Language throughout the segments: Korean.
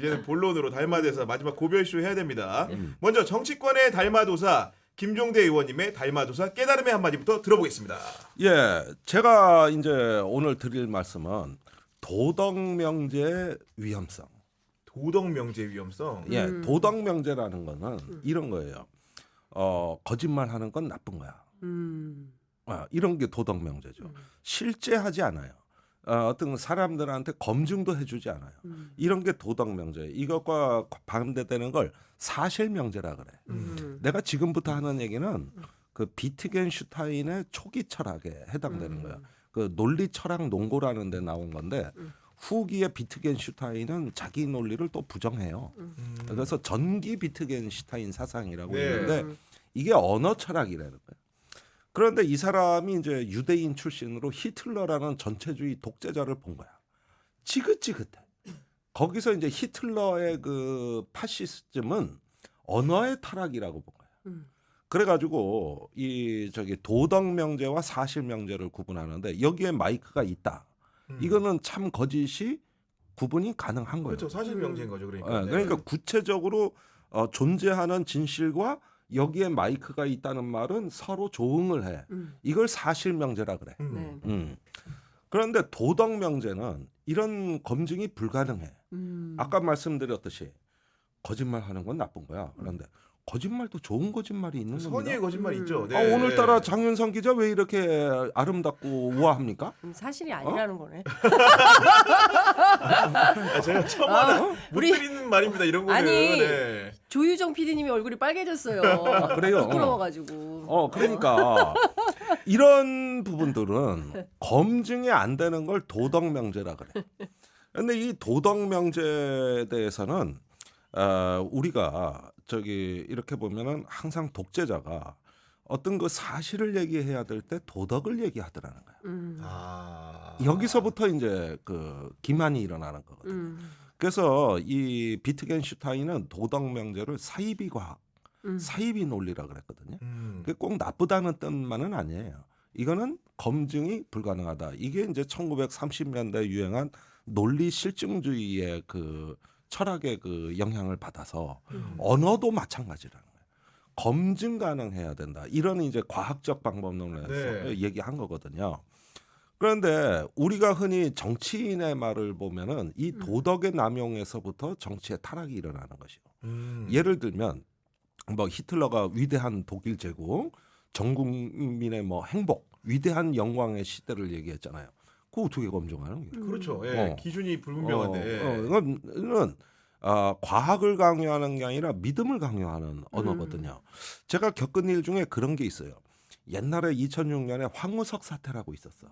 이제는 본론으로 달마도사 마지막 고별쇼 해야 됩니다. 먼저 정치권의 달마도사 김종대 의원님의 달마도사 깨달음의 한마디부터 들어보겠습니다. 예, 제가 이제 오늘 드릴 말씀은 도덕명제의 위험성. 도덕명제 위험성. 예, 도덕명제라는 거는 이런 거예요. 거짓말하는 건 나쁜 거야. 이런 게 도덕명제죠. 실제 하지 않아요. 어떤 사람들한테 검증도 해주지 않아요. 이런 게 도덕명제. 이것과 반대되는 걸 사실명제라 그래. 내가 지금부터 하는 얘기는 그 비트겐슈타인의 초기 철학에 해당되는 거야. 그 논리 철학 논고라는 데 나온 건데 후기의 비트겐슈타인은 자기 논리를 또 부정해요. 그래서 전기 비트겐슈타인 사상이라고 네. 있는데 이게 언어 철학이라는 거예요. 그런데 이 사람이 이제 유대인 출신으로 히틀러라는 전체주의 독재자를 본 거야. 지긋지긋해. 거기서 이제 히틀러의 그 파시즘은 언어의 타락이라고 본 거야. 그래가지고 이 저기 도덕명제와 사실명제를 구분하는데 여기에 마이크가 있다. 이거는 참 거짓이 구분이 가능한 거예요. 그렇죠. 사실명제인 거죠. 그러니까. 그러니까 구체적으로 존재하는 진실과 여기에 마이크가 있다는 말은 서로 조응을 해. 이걸 사실명제라 그래. 네. 그런데 도덕명제는 이런 검증이 불가능해. 아까 말씀드렸듯이 거짓말하는 건 나쁜 거야. 그런데 거짓말도 좋은 거짓말이 있는 겁니다. 선의의 거짓말이 있죠. 네. 오늘따라 장윤성 기자 왜 이렇게 아름답고 우아합니까? 사실이 아니라는 거네. 제가 처음 하는 못 우리- 드리는 말입니다. 이런 거는. 아니, 네. 조유정 PD님이 얼굴이 빨개졌어요. 그래요? 부끄러워가지고. 그러니까 이런 부분들은 검증이 안 되는 걸 도덕명제라 그래. 근데 이 도덕명제에 대해서는 우리가 저기 이렇게 보면은 항상 독재자가 어떤 그 사실을 얘기해야 될 때 도덕을 얘기하더라는 거야. 여기서부터 이제 그 기만이 일어나는 거거든. 그래서 이 비트겐슈타인은 도덕명제를 사이비 과학, 사이비 논리라 그랬거든요. 그게 꼭 나쁘다는 뜻만은 아니에요. 이거는 검증이 불가능하다. 이게 이제 1930년대 유행한 논리 실증주의의 그 철학의 그 영향을 받아서 언어도 마찬가지라는 거예요. 검증 가능해야 된다. 이런 이제 과학적 방법론에서 네. 얘기한 거거든요. 그런데 우리가 흔히 정치인의 말을 보면은 이 도덕의 남용에서부터 정치의 타락이 일어나는 것이요. 예를 들면 뭐 히틀러가 위대한 독일 제국, 전 국민의 뭐 행복, 위대한 영광의 시대를 얘기했잖아요. 그거 어떻게 검증하는 거예요? 그렇죠. 예. 기준이 불분명한데. 이건 과학을 강요하는 게 아니라 믿음을 강요하는 언어거든요. 제가 겪은 일 중에 그런 게 있어요. 옛날에 2006년에 황우석 사태라고 있었어.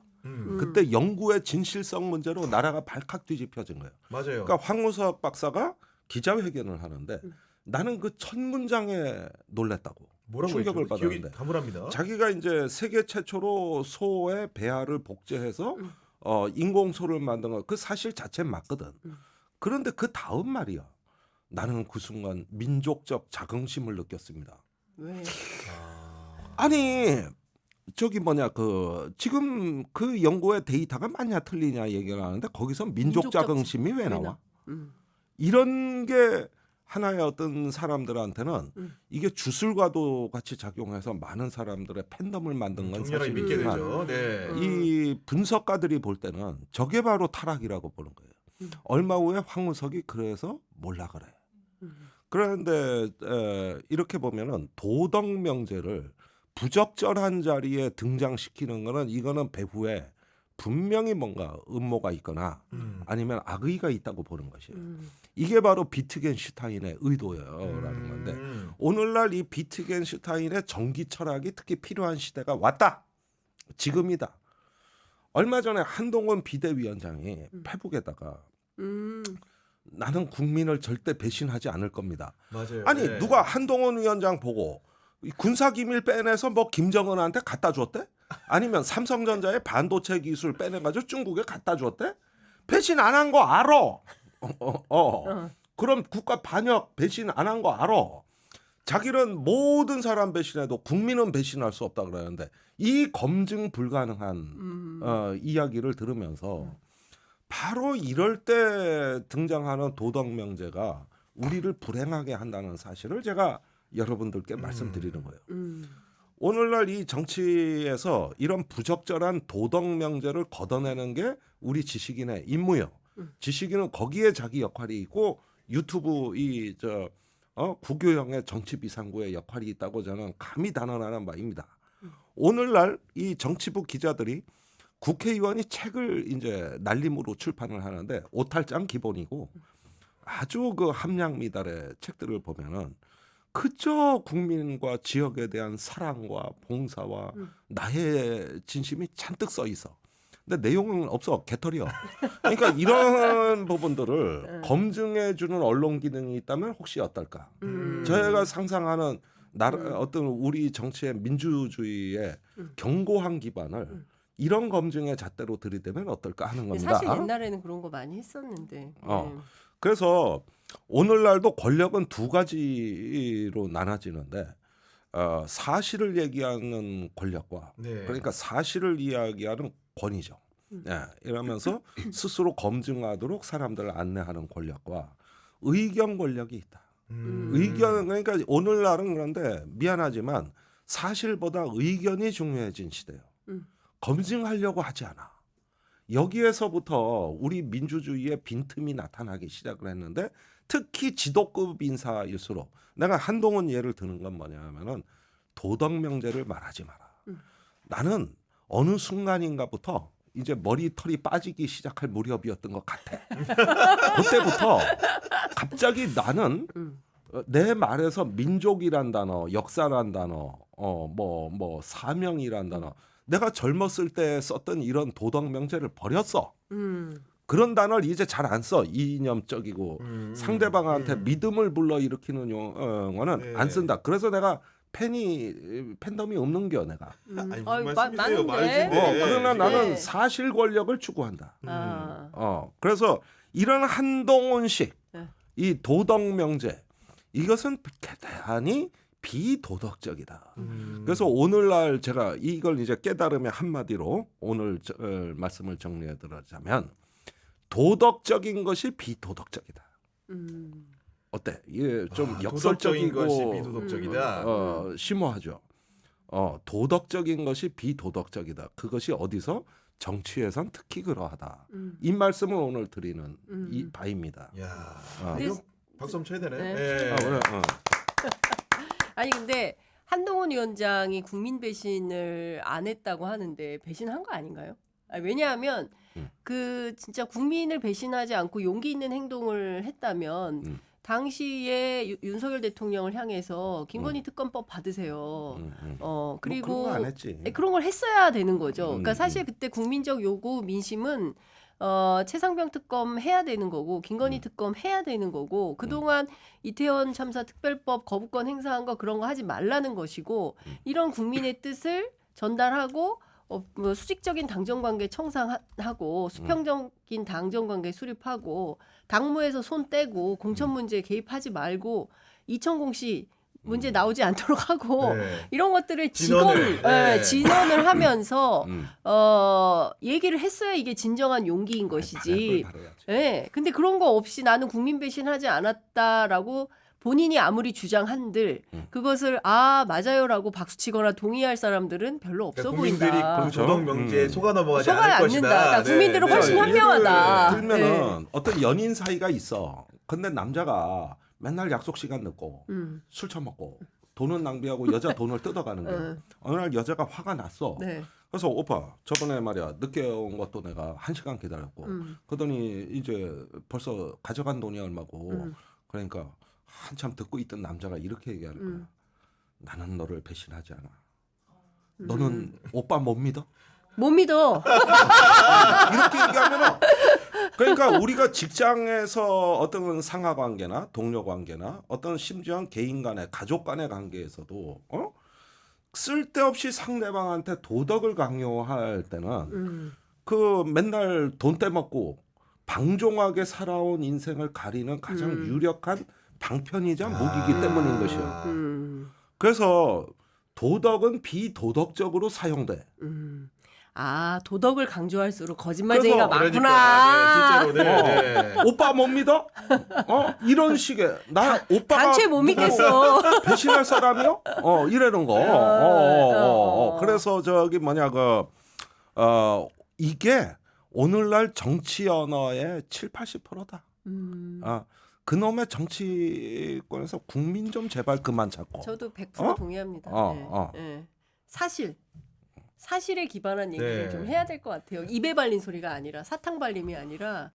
그때 연구의 진실성 문제로 나라가 발칵 뒤집혀진 거예요. 맞아요. 그러니까 황우석 박사가 기자회견을 하는데 나는 그 첫 문장에 놀랬다고. 뭐라고 충격을 했죠? 받았는데 기억이 가물합니다. 자기가 이제 세계 최초로 소의 배아를 복제해서 인공소를 만든 거 그 사실 자체 맞거든. 그런데 그 다음 말이야. 나는 그 순간 민족적 자긍심을 느꼈습니다. 왜? 아니 저기 뭐냐 그 지금 그 연구의 데이터가 맞냐 틀리냐 얘기를 하는데 거기서 민족 자긍심이 왜 나와? 이런 게 하나의 어떤 사람들한테는 이게 주술과도 같이 작용해서 많은 사람들의 팬덤을 만든 건 격렬하게 믿게 사실이지만 되죠. 네. 이 분석가들이 볼 때는 저게 바로 타락이라고 보는 거예요. 얼마 후에 황우석이 그래서 몰라 그래. 그런데 이렇게 보면은 도덕명제를 부적절한 자리에 등장시키는 거는 이거는 배후에 분명히 뭔가 음모가 있거나 아니면 악의가 있다고 보는 것이에요. 이게 바로 비트겐슈타인의 의도예요라는 건데 오늘날 이 비트겐슈타인의 정기 철학이 특히 필요한 시대가 왔다. 지금이다. 얼마 전에 한동훈 비대위원장이 페북에다가 나는 국민을 절대 배신하지 않을 겁니다. 맞아요. 아니 네. 누가 한동훈 위원장 보고 이 군사기밀 빼내서 뭐 김정은한테 갖다 줬대? 아니면 삼성전자의 반도체 기술 빼내가지고 중국에 갖다 줬대? 배신 안 한 거 알아. 그럼 국가 반역 배신 안 한 거 알아. 자기는 모든 사람 배신해도 국민은 배신할 수 없다 그러는데 이 검증 불가능한 이야기를 들으면서 바로 이럴 때 등장하는 도덕 명제가 우리를 불행하게 한다는 사실을 제가 여러분들께 말씀드리는 거예요. 오늘날 이 정치에서 이런 부적절한 도덕 명제를 걷어내는 게 우리 지식인의 임무요. 지식인은 거기에 자기 역할이 있고 유튜브 구교형의 정치 비상구의 역할이 있다고 저는 감히 단언하는 바입니다. 오늘날 이 정치부 기자들이 국회의원이 책을 이제 날림으로 출판을 하는데 오탈장 기본이고 아주 그 함량 미달의 책들을 보면은 그저 국민과 지역에 대한 사랑과 봉사와 나의 진심이 잔뜩 써 있어. 근데 내용은 없어. 개털이요. 그러니까 이런 부분들을 검증해 주는 언론 기능이 있다면 혹시 어떨까? 저희가 상상하는 어떤 우리 정치의 민주주의의 견고한 기반을 이런 검증의 잣대로 들이대면 어떨까 하는 겁니다. 사실 옛날에는 그런 거 많이 했었는데. 그래서 오늘날도 권력은 두 가지로 나눠지는데 사실을 얘기하는 권력과 네. 그러니까 사실을 이야기하는 권위죠. 이러면서 스스로 검증하도록 사람들을 안내하는 권력과 의견 권력이 있다. 의견 그러니까 오늘날은 그런데 미안하지만 사실보다 의견이 중요해진 시대예요. 검증하려고 하지 않아. 여기에서부터 우리 민주주의의 빈틈이 나타나기 시작을 했는데 특히 지도급 인사일수록 내가 한동훈 예를 드는 건 뭐냐면은 도덕 명제를 말하지 마라. 나는 어느 순간인가부터 이제 머리털이 빠지기 시작할 무렵이었던 것 같아. 그때부터 갑자기 나는 내 말에서 민족이란 단어, 역사란 단어, 사명이란 단어 내가 젊었을 때 썼던 이런 도덕 명제를 버렸어. 그런 단어를 이제 잘 안 써. 이념적이고 상대방한테 믿음을 불러일으키는 용어는 네. 안 쓴다. 그래서 내가 팬덤이 없는겨 내가. 아니, 아유, 무슨 말씀이세요? 많은데. 말씀인데. 그러나 네. 나는 사실 권력을 추구한다. 그래서 이런 한동훈식 네. 이 도덕 명제 이것은 대단히 비도덕적이다. 그래서 오늘날 제가 이걸 이제 깨달음의 한마디로 오늘 말씀을 정리해 드리자면 도덕적인 것이 비도덕적이다. 어때? 이게 좀 도덕적인 역설적이고 것이 비도덕적이다. 심오하죠. 도덕적인 것이 비도덕적이다. 그것이 어디서 정치에선 특히 그러하다. 이 말씀을 오늘 드리는 이 바입니다. 야, 이거 박수 한번 쳐야 되네. 네. 예. 그래, 아니 근데 한동훈 위원장이 국민 배신을 안 했다고 하는데 배신한 거 아닌가요? 왜냐하면 그 진짜 국민을 배신하지 않고 용기 있는 행동을 했다면 당시에 윤석열 대통령을 향해서 김건희 특검법 받으세요. 그리고 뭐 그런 거 안 했지. 그런 걸 했어야 되는 거죠. 그러니까 사실 그때 국민적 요구 민심은 최상병 특검 해야 되는 거고 김건희 특검 해야 되는 거고 그동안 이태원 참사 특별법 거부권 행사한 거 그런 거 하지 말라는 것이고 이런 국민의 뜻을 전달하고 뭐 수직적인 당정관계 청산하고 수평적인 당정관계 수립하고 당무에서 손 떼고 공천 문제에 개입하지 말고 이천공시 문제 나오지 않도록 하고 네. 이런 것들을 진언을, 네. 진언을 하면서 얘기를 했어야 이게 진정한 용기인 것이지. 예. 근데 그런 거 없이 나는 국민 배신하지 않았다라고 본인이 아무리 주장한들 그것을 맞아요라고 박수치거나 동의할 사람들은 별로 없어 국민들이 보인다. 그 도덕 명제에 속아 넘어가지 속아 않을 안 것이다. 는다. 국민들은 훨씬 현명하다. 들면은 어떤 연인 사이가 있어. 근데 남자가 맨날 약속 시간 늦고 술 처먹고 돈은 낭비하고 여자 돈을 뜯어가는 거야. 어느 날 여자가 화가 났어. 네. 그래서 오빠 저번에 말이야 늦게 온 것도 내가 1시간 기다렸고 그러더니 이제 벌써 가져간 돈이 얼마고 그러니까 한참 듣고 있던 남자가 이렇게 얘기하는 거야. 나는 너를 배신하지 않아. 너는 오빠 못 믿어? 못 믿어. 이렇게 얘기하면은 그러니까 우리가 직장에서 어떤 상하 관계나 동료 관계나 어떤 심지어 개인 간의 가족 간의 관계에서도 쓸데없이 상대방한테 도덕을 강요할 때는 그 맨날 돈 떼먹고 방종하게 살아온 인생을 가리는 가장 유력한 방편이자 무기이기 때문인 것이에요. 그래서 도덕은 비도덕적으로 사용돼. 아, 도덕을 강조할수록 거짓말쟁이가 그래서 많구나. 그러니까, 네, 진짜로. 오빠 못 믿어? 이런 식의 나 오빠가 단체 못 믿겠어. 배신할 사람이요? 이러는 거. 그래서 저기 뭐냐 이게 오늘날 정치 언어의 7-80%다. 그놈의 정치권에서 국민 좀 제발 그만 찾고. 저도 100% 동의합니다. 네. 사실에 기반한 얘기를 네. 좀 해야 될 것 같아요. 입에 발린 소리가 아니라 사탕 발림이 아니라.